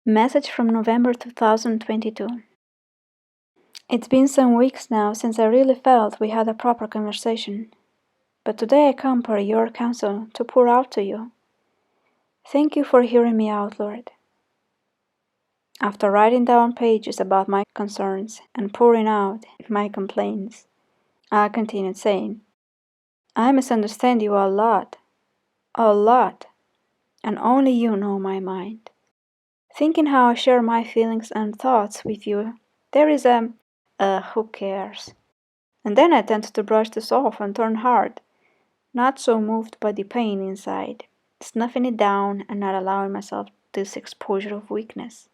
Message from November 2022. It's been some weeks now since I really felt we had a proper conversation, but today I come per your counsel to pour out to you. Thank you for hearing me out, Lord. After writing down pages about my concerns and pouring out my complaints, I continued saying, I misunderstand you a lot, and only you know my mind. Thinking how I share my feelings and thoughts with you, there is who cares? And then I tend to brush this off and turn hard, not so moved by the pain inside, snuffing it down and not allowing myself this exposure of weakness.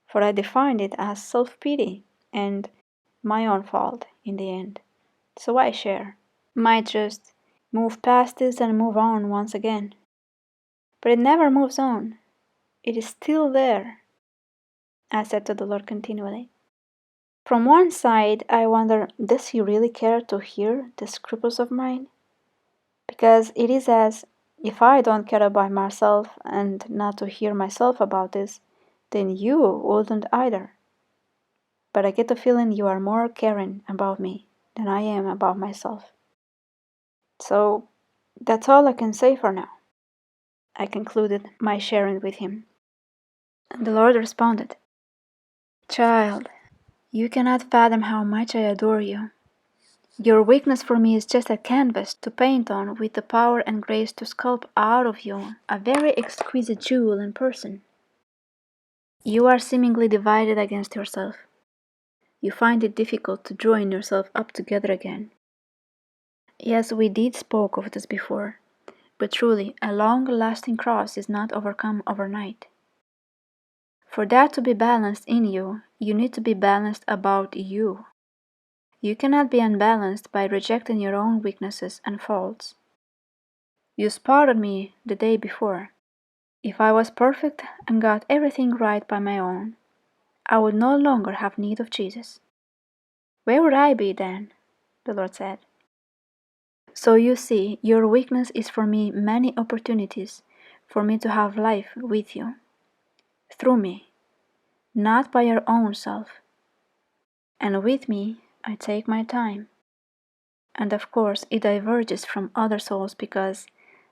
For I defined it as self-pity and my own fault in the end. So I share. Might just move past this and move on once again. But it never moves on. It is still there, I said to the Lord continually. From one side, I wonder, does He really care to hear the scruples of mine? Because it is as if I don't care about myself and not to hear myself about this, then you wouldn't either. But I get the feeling you are more caring about me than I am about myself. So that's all I can say for now. I concluded my sharing with him. And the Lord responded, Child, you cannot fathom how much I adore you. Your weakness for me is just a canvas to paint on with the power and grace to sculpt out of you a very exquisite jewel in person. You are seemingly divided against yourself. You find it difficult to join yourself up together again. Yes, we did spoke of this before, but truly a long-lasting cross is not overcome overnight. For that to be balanced in you, you need to be balanced about you. You cannot be unbalanced by rejecting your own weaknesses and faults. You spotted me the day before. If I was perfect and got everything right by my own, I would no longer have need of Jesus. Where would I be then? The Lord said. So you see, your weakness is for me many opportunities for me to have life with you, through me, not by your own self. And with me, I take my time. And of course, it diverges from other souls because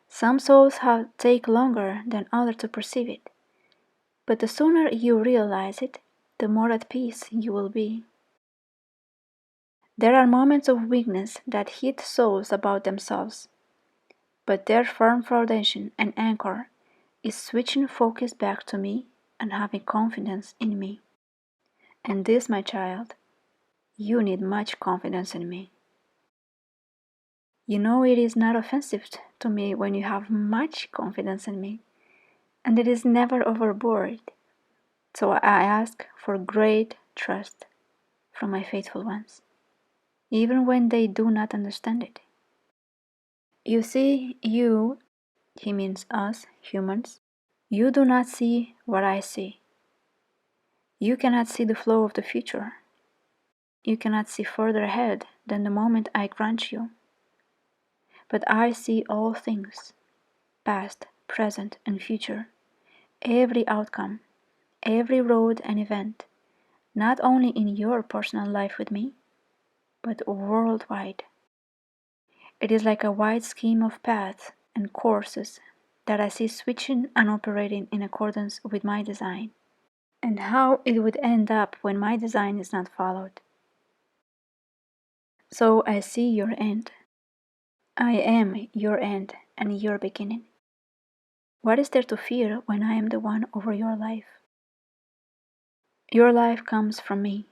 some souls take longer than others to perceive it. But the sooner you realize it, the more at peace you will be. There are moments of weakness that hit souls about themselves, but their firm foundation and anchor is switching focus back to me and having confidence in me. And this, my child, you need much confidence in me. You know it is not offensive to me when you have much confidence in me, and it is never overboard. So I ask for great trust from my faithful ones, even when they do not understand it. You see, you, he means us, humans, you do not see what I see. You cannot see the flow of the future. You cannot see further ahead than the moment I grant you. But I see all things, past, present, and future, every outcome, every road and event, not only in your personal life with me, but worldwide. It is like a wide scheme of paths and courses that I see switching and operating in accordance with my design, and how it would end up when my design is not followed. So I see your end. I am your end and your beginning. What is there to fear when I am the one over your life? Your life comes from me.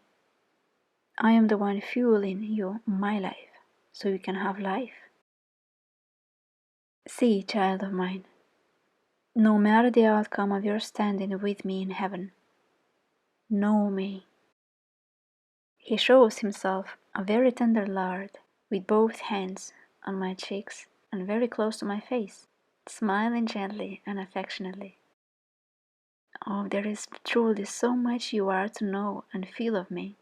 I am the one fueling you, my life, so you can have life. See, child of mine, no matter the outcome of your standing with me in heaven, know me. He shows himself a very tender Lord, with both hands on my cheeks and very close to my face, smiling gently and affectionately. Oh, there is truly so much you are to know and feel of me.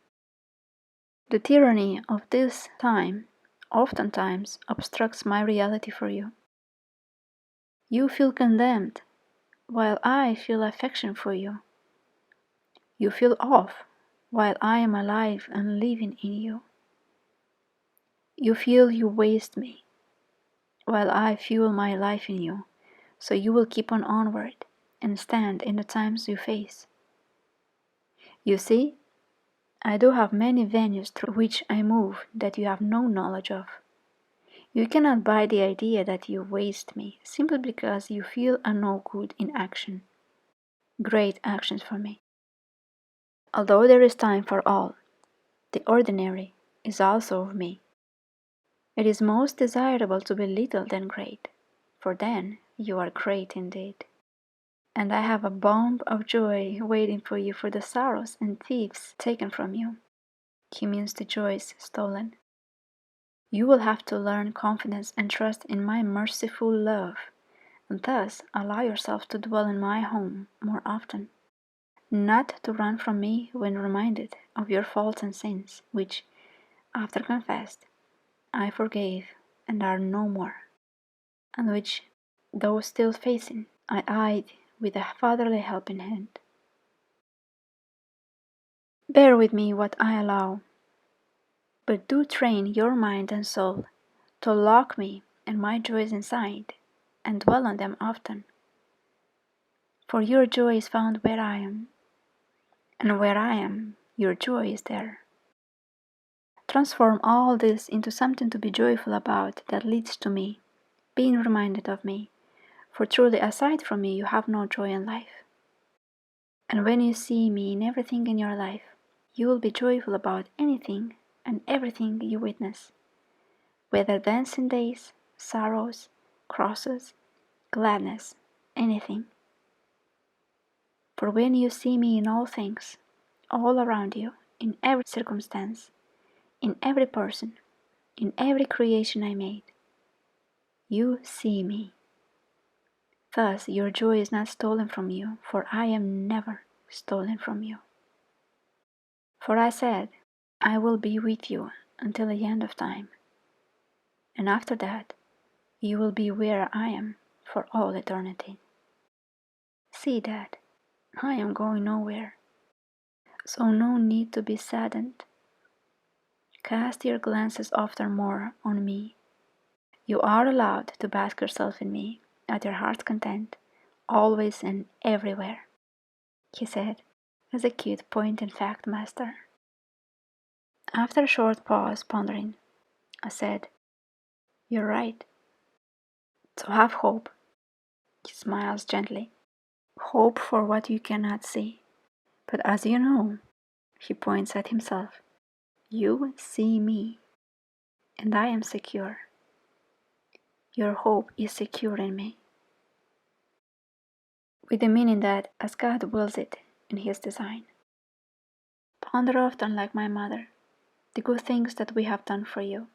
The tyranny of this time oftentimes obstructs my reality for you. You feel condemned, while I feel affection for you, You feel off while I am alive and living in you. You feel you waste me while I fuel my life in you, so you will keep on onward and stand in the times you face. You see, I do have many venues through which I move that you have no knowledge of. You cannot buy the idea that you waste me simply because you feel a no good in action. Great actions for me. Although there is time for all, the ordinary is also of me. It is most desirable to be little than great, for then you are great indeed. And I have a bomb of joy waiting for you for the sorrows and thieves taken from you. He means the joys stolen. You will have to learn confidence and trust in my merciful love, and thus allow yourself to dwell in my home more often. Not to run from me when reminded of your faults and sins, which, after confessed, I forgave and are no more, and which, though still facing, I eyed with a fatherly helping hand. Bear with me what I allow, but do train your mind and soul to lock me and my joys inside, and dwell on them often. For your joy is found where I am, and where I am, your joy is there. Transform all this into something to be joyful about that leads to me, being reminded of me, for truly aside from me you have no joy in life. And when you see me in everything in your life, you will be joyful about anything and everything you witness, whether dancing days, sorrows, crosses, gladness, anything. For when you see me in all things, all around you, in every circumstance, in every person, in every creation I made, you see me. Thus your joy is not stolen from you, for I am never stolen from you. For I said, I will be with you until the end of time, and after that you will be where I am for all eternity. See that I am going nowhere, so no need to be saddened. Cast your glances often more on me. You are allowed to bask yourself in me at your heart's content, always and everywhere, he said, as a cute point in fact master. After a short pause, pondering, I said, You're right. So have hope. He smiles gently. Hope for what you cannot see. But as you know, he points at himself, you see me, and I am secure. Your hope is secure in me. With the meaning that, as God wills it in his design. Ponder often like my mother, the good things that we have done for you.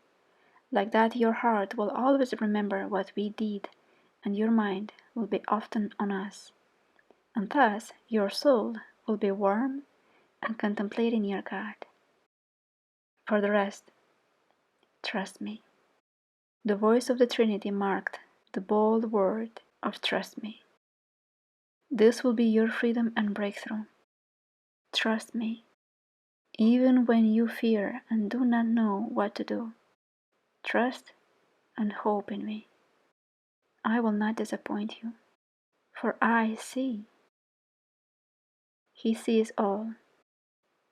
Like that your heart will always remember what we did, and your mind will be often on us. And thus your soul will be warm and contemplating your God. For the rest, trust me. The voice of the Trinity marked the bold word of trust me. This will be your freedom and breakthrough. Trust me, even when you fear and do not know what to do. Trust and hope in me. I will not disappoint you, for I see. He sees all,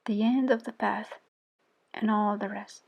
the end of the path, and all the rest.